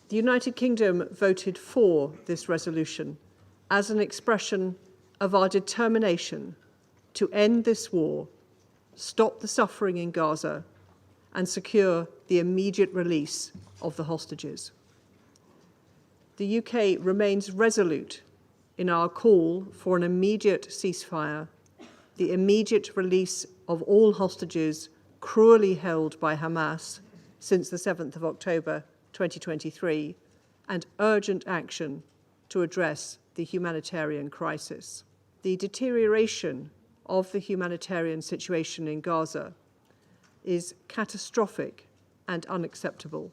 The United Kingdom voted for this resolution as an expression of our determination to end this war, stop the suffering in Gaza, and secure the immediate release of the hostages. The UK remains resolute in our call for an immediate ceasefire, the immediate release of all hostages cruelly held by Hamas since the 7th of October 2023, and urgent action to address the humanitarian crisis. The deterioration of the humanitarian situation in Gaza is catastrophic and unacceptable.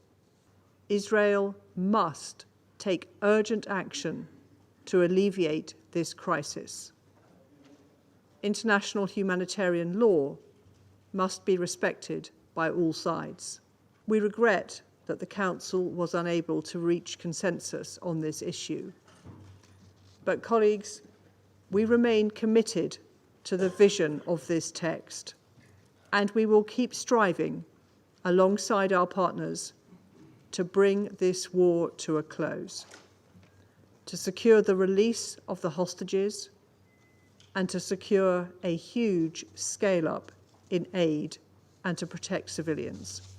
Israel must take urgent action to alleviate this crisis. International humanitarian law must be respected by all sides. We regret that the Council was unable to reach consensus on this issue. But colleagues, we remain committed to the vision of this text, and we will keep striving alongside our partners to bring this war to a close, to secure the release of the hostages, and to secure a huge scale-up in aid and to protect civilians.